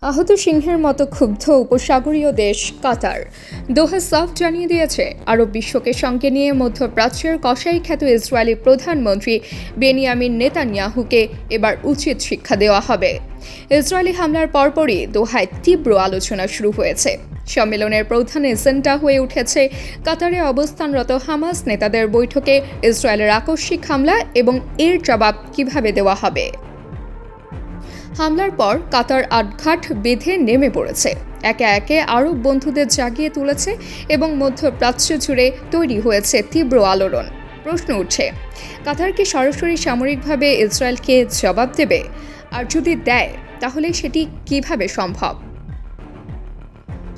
আহত সিংহের মতো ক্ষুব্ধ উপসাগরীয় দেশ কাতার। দোহা সফট জানিয়ে দিয়েছে, আরব বিশ্বকে সঙ্গে নিয়ে মধ্যপ্রাচ্যের কসাই খ্যাত ইসরায়েলি প্রধানমন্ত্রী বেনিয়ামিন নেতানিয়াহুকে এবার উচিত শিক্ষা দেওয়া হবে। ইসরায়েলি হামলার পরপরই দোহায় তীব্র আলোচনা শুরু হয়েছে। সম্মেলনের প্রধান এজেন্ডা হয়ে উঠেছে কাতারে অবস্থানরত হামাস নেতাদের বৈঠকে ইসরায়েলের আকস্মিক হামলা এবং এর জবাব কিভাবে দেওয়া হবে। হামলার পর কাতার আটঘাট বেঁধে নেমে পড়েছে, একে একে আরব বন্ধুদের জাগিয়ে তুলেছে এবং মধ্যপ্রাচ্য জুড়ে তৈরি হয়েছে তীব্র আলোড়ন। প্রশ্ন উঠছে, কাতার কি সরাসরি সামরিকভাবে ইসরায়েলকে জবাব দেবে? আর যদি দেয়, তাহলে সেটি কিভাবে সম্ভব?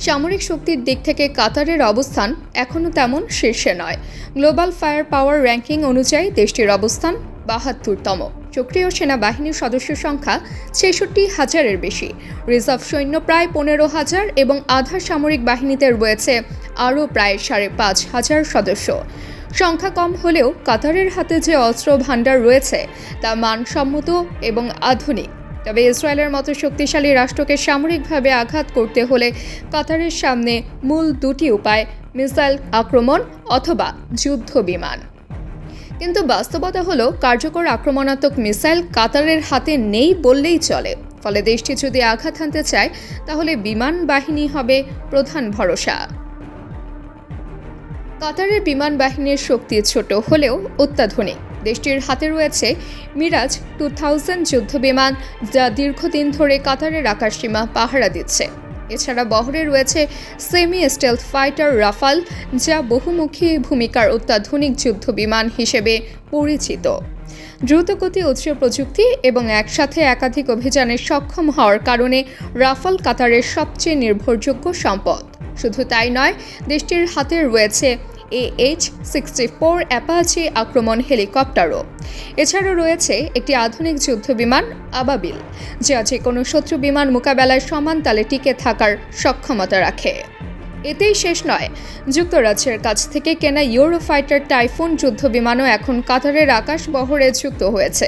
সামরিক শক্তির দিক থেকে কাতারের অবস্থান এখনও তেমন শীর্ষে নয়। গ্লোবাল ফায়ার পাওয়ার র্যাঙ্কিং অনুযায়ী দেশটির অবস্থান ৭২তম। সক্রিয় সেনাবাহিনীর সদস্য সংখ্যা ৬৬,০০০-এর বেশি, রিজার্ভ সৈন্য প্রায় ১৫,০০০ এবং আধা সামরিক বাহিনীতে রয়েছে আরও প্রায় ৫,৫০০ সদস্য। সংখ্যা কম হলেও কাতারের হাতে যে অস্ত্র ভাণ্ডার রয়েছে তা মানসম্মত এবং আধুনিক। তবে ইসরায়েলের মতো শক্তিশালী রাষ্ট্রকে সামরিকভাবে আঘাত করতে হলে কাতারের সামনে মূল দুটি উপায়: মিসাইল আক্রমণ অথবা যুদ্ধ বিমান। কিন্তু বাস্তবতা হলো, কার্যকর আক্রমণাত্মক মিসাইল কাতারের হাতে নেই বললেই চলে। ফলে দেশটি যদি আঘাত হানতে চায়, তাহলে বিমান বাহিনী হবে প্রধান ভরসা। কাতারের বিমান বাহিনীর শক্তি ছোট হলেও অত্যাধুনিক। দেশটির হাতে রয়েছে মিরাজ 2000 যুদ্ধবিমান, যা দীর্ঘদিন ধরে কাতারের আকাশসীমা পাহারা দিচ্ছে। এছাড়া বহরে রয়েছে সেমি স্টেলথ ফাইটার রাফাল, যা বহুমুখী ভূমিকার অত্যাধুনিক যুদ্ধবিমান হিসেবে পরিচিত। দ্রুতগতি উচ্চ প্রযুক্তি এবং একসাথে একাধিক অভিযানে সক্ষম হওয়ার কারণে রাফাল কাতারের সবচেয়ে নির্ভরযোগ্য সম্পদ। শুধু তাই নয়, দেশটির হাতে রয়েছে AH-64 অ্যাপাচি আক্রমণ হেলিকপ্টারও। এছাড়াও রয়েছে একটি আধুনিক যুদ্ধবিমান আবাবিল, যা যে কোনো শত্রু বিমান মোকাবেলায় সমান তালে টিকে থাকার সক্ষমতা রাখে। এতেই শেষ নয়, যুক্তরাজ্যের কাছ থেকে কেনা ইউরোফাইটার টাইফুন যুদ্ধবিমানও এখন কাতারের আকাশ বহরে যুক্ত হয়েছে।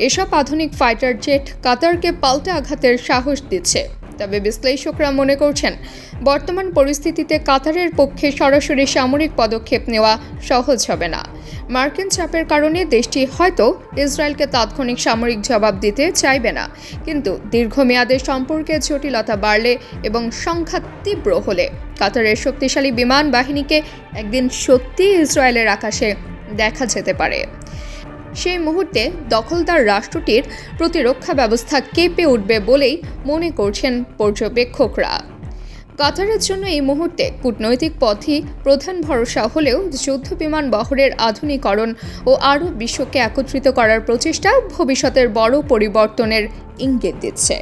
এসব আধুনিক ফাইটার জেট কাতারকে পাল্টা আঘাতের সাহস দিচ্ছে। তবে বিশ্লেষকরা মনে করছেন, বর্তমান পরিস্থিতিতে কাতারের পক্ষে সরাসরি সামরিক পদক্ষেপ নেওয়া সহজ হবে না। মার্কিন চাপের কারণে দেশটি হয়তো ইসরায়েলকে তাৎক্ষণিক সামরিক জবাব দিতে চাইবে না, কিন্তু দীর্ঘমেয়াদে সম্পর্কের জটিলতা বাড়লে এবং সংঘাত তীব্র হলে কাতারের শক্তিশালী বিমান বাহিনীকে একদিন সত্যি ইসরায়েলের আকাশে দেখা যেতে পারে। সেই মুহূর্তে দখলদার রাষ্ট্রটির প্রতিরক্ষা ব্যবস্থা কেঁপে উঠবে বলেই মনে করছেন পর্যবেক্ষকরা। কাতারের জন্য এই মুহূর্তে কূটনৈতিক পথই প্রধান ভরসা হলেও যুদ্ধবিমান বহরের আধুনিকরণ ও আরব বিশ্বকে একত্রিত করার প্রচেষ্টা ভবিষ্যতের বড় পরিবর্তনের ইঙ্গিত দিচ্ছে।